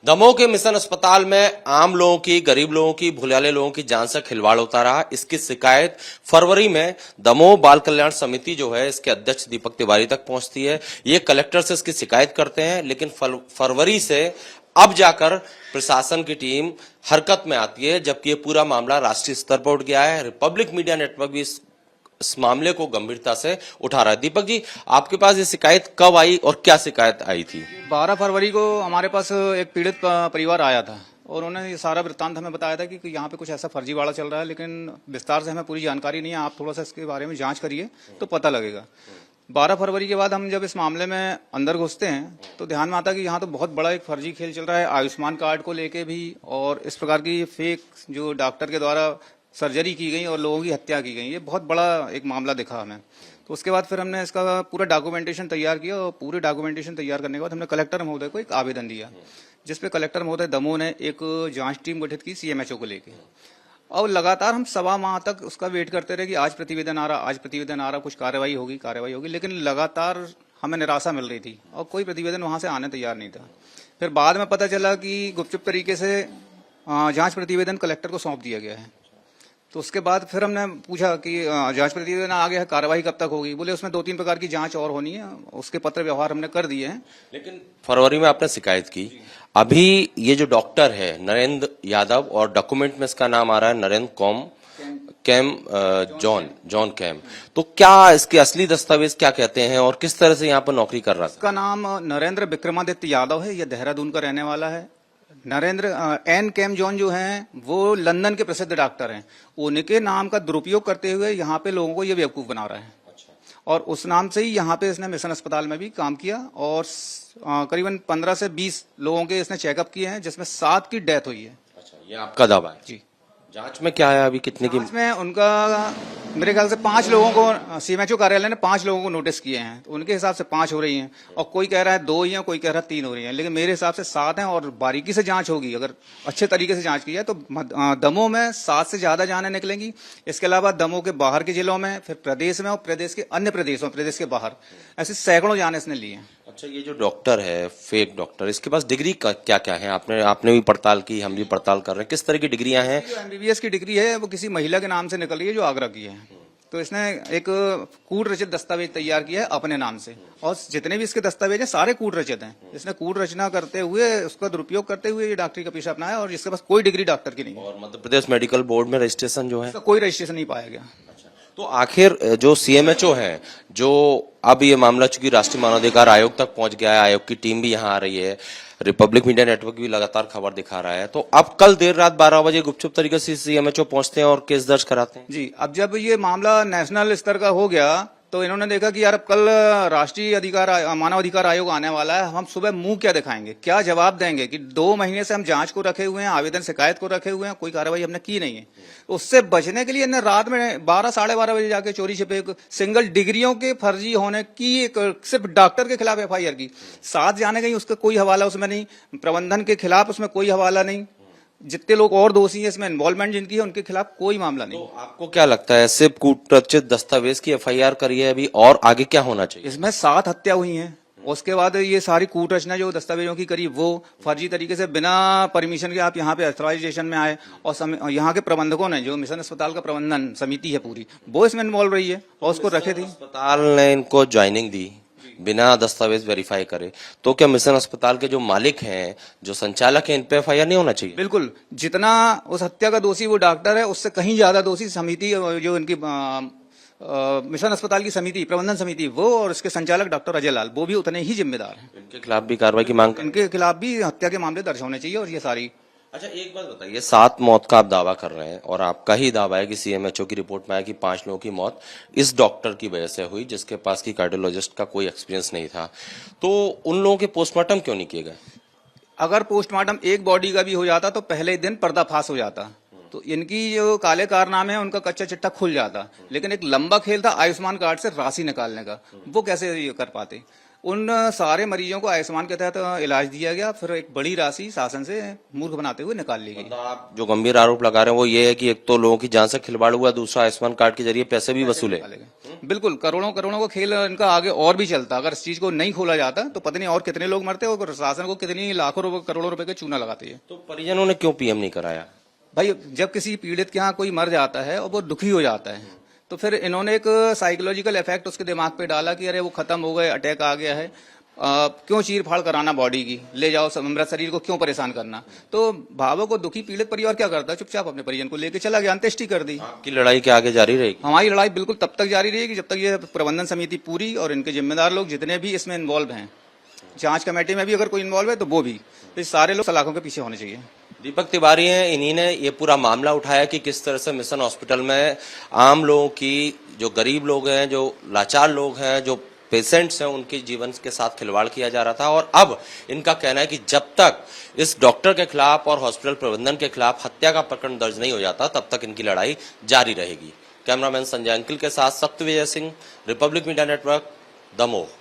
दमोह के मिशन अस्पताल में आम लोगों की, गरीब लोगों की, भुलियाले लोगों की जान से खिलवाड़ होता रहा। इसकी शिकायत फरवरी में दमोह बाल कल्याण समिति जो है इसके अध्यक्ष दीपक तिवारी तक पहुंचती है। ये कलेक्टर से इसकी शिकायत करते हैं, लेकिन फरवरी से अब जाकर प्रशासन की टीम हरकत में आती है, जबकि ये पूरा मामला राष्ट्रीय स्तर पर उठ गया है। रिपब्लिक मीडिया नेटवर्क भी इस मामले को गंभीरता से उठा रहा है। दीपक जी, आपके पास ये शिकायत कब आई और क्या शिकायत आई थी? 12 फरवरी को हमारे पास एक पीड़ित परिवार आया था और उन्होंने ये सारा वृत्तांत हमें बताया था कि यहाँ पे कुछ ऐसा फर्जीवाड़ा चल रहा है, लेकिन विस्तार से हमें पूरी जानकारी नहीं है। आप थोड़ा सा इसके बारे में जांच करिए तो पता लगेगा। 12 फरवरी के बाद हम जब इस मामले में अंदर घुसते हैं तो ध्यान में आता है कि यहाँ तो बहुत बड़ा एक फर्जी खेल चल रहा है, आयुष्मान कार्ड को लेके भी, और इस प्रकार की फेक जो डॉक्टर के द्वारा सर्जरी की गई और लोगों की हत्या की गई। ये बहुत बड़ा एक मामला दिखा हमें। तो उसके बाद फिर हमने इसका पूरा डॉक्यूमेंटेशन तैयार किया और पूरे डॉक्यूमेंटेशन तैयार करने के बाद हमने कलेक्टर महोदय को एक आवेदन दिया, जिसपे कलेक्टर महोदय दमोह ने एक जांच टीम गठित की सीएमएचओ को लेके। और लगातार हम 1.25 माह तक उसका वेट करते रहे कि आज प्रतिवेदन आ रहा, आज प्रतिवेदन आ रहा, कुछ कार्रवाई होगी, लेकिन लगातार हमें निराशा मिल रही थी और कोई प्रतिवेदन वहां से आने तैयार नहीं था। फिर बाद में पता चला कि गुपचुप तरीके से जांच प्रतिवेदन कलेक्टर को सौंप दिया गया है। तो उसके बाद फिर हमने पूछा कि जांच प्रतिवेदन आ गया है, कार्रवाई कब तक होगी? बोले उसमें 2-3 प्रकार की जांच और होनी है। उसके पत्र व्यवहार हमने कर दिए हैं। लेकिन फरवरी में आपने शिकायत की, अभी ये जो डॉक्टर है नरेंद्र यादव और डॉक्यूमेंट में इसका नाम आ रहा है नरेंद्र जॉन कैम, तो क्या इसके असली दस्तावेज क्या कहते हैं और किस तरह से यहाँ पर नौकरी कर रहा है? इसका नाम नरेंद्र विक्रमादित्य यादव है। यह देहरादून का रहने वाला है। नरेंद्र एन कैम जॉन जो हैं वो लंदन के प्रसिद्ध डॉक्टर हैं। उनके नाम का दुरुपयोग करते हुए यहाँ पे लोगों को ये बेवकूफ बना रहा है। और उस नाम से ही यहाँ पे इसने मिशन अस्पताल में भी काम किया और करीबन 15 से 20 लोगों के इसने चेकअप किए हैं, जिसमें 7 की डेथ हुई है। अच्छा, ये आपका दावा है? जी। जांच में क्या है अभी? कितने की? जांच में उनका मेरे ख्याल से 5 लोगों को सीएमएचओ कार्यालय ने 5 लोगों को नोटिस किए हैं। तो उनके हिसाब से 5 हो रही हैं और कोई कह रहा है 2 ही हैं, कोई कह रहा है 3 हो रही हैं, लेकिन मेरे हिसाब से 7 हैं। और बारीकी से जांच होगी, अगर अच्छे तरीके से जांच की है तो दमोह में 7 से ज्यादा जानें निकलेंगी। इसके अलावा दमोह के बाहर के जिलों में, फिर प्रदेश में और प्रदेश के अन्य प्रदेशों, प्रदेश के बाहर ऐसे सैकड़ों जाने इसने लिए हैं। अच्छा, ये जो डॉक्टर है फेक डॉक्टर, इसके पास डिग्री क्या क्या है? आपने भी पड़ताल की, हम भी पड़ताल कर रहे हैं। किस तरह की डिग्रियां हैं? जो एमबीबीएस की डिग्री है वो किसी महिला के नाम से निकल रही है जो आगरा की है। तो इसने एक कूट रचित दस्तावेज तैयार किया है अपने नाम से, और जितने भी इसके दस्तावेज हैं सारे कूट रचित हैं। इसने कूट रचना करते हुए, उसका दुरुपयोग करते हुए ये डॉक्टरी का पेशा अपनाया, और जिसके पास कोई डिग्री डॉक्टर की नहीं है। और मध्य प्रदेश मेडिकल बोर्ड में रजिस्ट्रेशन जो है, कोई रजिस्ट्रेशन नहीं पाया गया। तो आखिर जो सीएमएचओ है, जो अब ये मामला चूंकि राष्ट्रीय मानवाधिकार आयोग तक पहुंच गया है, आयोग की टीम भी यहाँ आ रही है, रिपब्लिक मीडिया नेटवर्क भी लगातार खबर दिखा रहा है, तो अब कल देर रात 12 बजे गुपचुप तरीके से सीएमएचओ पहुंचते हैं और केस दर्ज कराते हैं। जी, अब जब ये मामला नेशनल स्तर का हो गया तो इन्होंने देखा कि यार अब कल राष्ट्रीय मानवाधिकार आयोग आने वाला है, हम सुबह मुंह क्या दिखाएंगे, क्या जवाब देंगे कि 2 महीने से हम जांच को रखे हुए हैं, आवेदन शिकायत को रखे हुए हैं, कोई कार्रवाई हमने की नहीं है। उससे बचने के लिए इन्हें रात में 12 साढ़े 12 बजे जाके चोरी छिपे सिंगल डिग्रियों के फर्जी होने की एक सिर्फ डॉक्टर के खिलाफ एफआईआर की। 7 जाने गई, उसका कोई हवाला उसमें नहीं, प्रबंधन के खिलाफ उसमें कोई हवाला नहीं, जितने लोग और दोषी हैं इसमें इन्वॉल्वमेंट जिनकी है उनके खिलाफ कोई मामला नहीं। तो आपको क्या लगता है, सिर्फ कूटरचित दस्तावेज की एफआईआर करी है अभी, और आगे क्या होना चाहिए? इसमें 7 हत्या हुई हैं। उसके बाद ये सारी कूट रचना जो दस्तावेजों की करी वो फर्जी तरीके से बिना परमिशन के आप यहाँ पे ऑथराइजेशन में आए, और यहाँ के प्रबंधकों ने, जो मिशन अस्पताल का प्रबंधन समिति है पूरी, वो इसमें इन्वॉल्व रही है और उसको रखे थी। अस्पताल ने इनको ज्वाइनिंग दी बिना दस्तावेज वेरीफाई करे, तो क्या मिशन अस्पताल के जो मालिक हैं, जो संचालक हैं, इन पे एफआईआर नहीं होना चाहिए? बिल्कुल, जितना उस हत्या का दोषी वो डॉक्टर है, उससे कहीं ज्यादा दोषी समिति, जो इनकी मिशन अस्पताल की समिति, प्रबंधन समिति, वो और इसके संचालक डॉक्टर अजय लाल, वो भी उतने ही जिम्मेदार हैं। इनके खिलाफ भी कार्रवाई की मांग, इनके खिलाफ भी हत्या के मामले दर्ज होने चाहिए। और ये सारी, अच्छा एक बात बताइए, 7 मौत का आप दावा कर रहे हैं और आपका ही दावा है कि सीएमएचओ की रिपोर्ट में आया कि 5 लोगों की मौत इस डॉक्टर की वजह से हुई, जिसके पास की कार्डियोलॉजिस्ट का कोई एक्सपीरियंस नहीं था, तो उन लोगों के पोस्टमार्टम क्यों नहीं किए गए? अगर पोस्टमार्टम एक बॉडी का भी हो जाता तो पहले दिन पर्दाफाश हो जाता, तो इनकी जो काले कारनामे हैं उनका कच्चा चिट्ठा खुल जाता। लेकिन एक लंबा खेल था आयुष्मान कार्ड से राशि निकालने का, वो कैसे ये कर पाते? उन सारे मरीजों को आयुष्मान के तहत इलाज दिया गया, फिर एक बड़ी राशि शासन से मूर्ख बनाते हुए निकाल ली गई। मतलब आप जो गंभीर आरोप लगा रहे हैं वो ये है कि एक तो लोगों की जान से खिलवाड़ हुआ, दूसरा आयुष्मान कार्ड के जरिए पैसे भी वसूले। निकाले गए। बिल्कुल, करोड़ों करोड़ों का खेल इनका आगे और भी चलता। अगर इस चीज को नहीं खोला जाता तो पता नहीं और कितने लोग मरते और प्रशासन को कितनी लाखों रुपए करोड़ों रुपए के चूना लगाती है। तो परिजनों ने क्यों पीएम नहीं कराया? भाई, जब किसी पीड़ित के यहाँ कोई मर जाता है और वो दुखी हो जाता है तो फिर इन्होंने एक साइकोलॉजिकल इफेक्ट उसके दिमाग पे डाला कि अरे वो खत्म हो गए, अटैक आ गया है, क्यों चीर फाड़ कराना बॉडी की, ले जाओ मृत शरीर को क्यों परेशान करना। तो भावुक और दुखी पीड़ित परिवार क्या करता है, चुपचाप अपने परिजन को लेके चला गया, अंत्येष्टि कर दी। आपकी लड़ाई के आगे जारी रहेगी? हमारी लड़ाई बिल्कुल तब तक जारी रहेगी जब तक ये प्रबंधन समिति पूरी और इनके जिम्मेदार लोग जितने भी इसमें इन्वॉल्व हैं, जांच कमेटी में भी अगर कोई इन्वॉल्व है तो वो भी, तो सारे लोग सलाखों के पीछे होने चाहिए। दीपक तिवारी हैं, इन्हीं ने ये पूरा मामला उठाया कि किस तरह से मिशन हॉस्पिटल में आम लोगों की, जो गरीब लोग हैं, जो लाचार लोग हैं, जो पेशेंट्स हैं, उनके जीवन के साथ खिलवाड़ किया जा रहा था। और अब इनका कहना है कि जब तक इस डॉक्टर के खिलाफ और हॉस्पिटल प्रबंधन के खिलाफ हत्या का प्रकरण दर्ज नहीं हो जाता तब तक इनकी लड़ाई जारी रहेगी। कैमरामैन संजय अंकिल के साथ Satyavijay Singh, Republic media network, Damoh.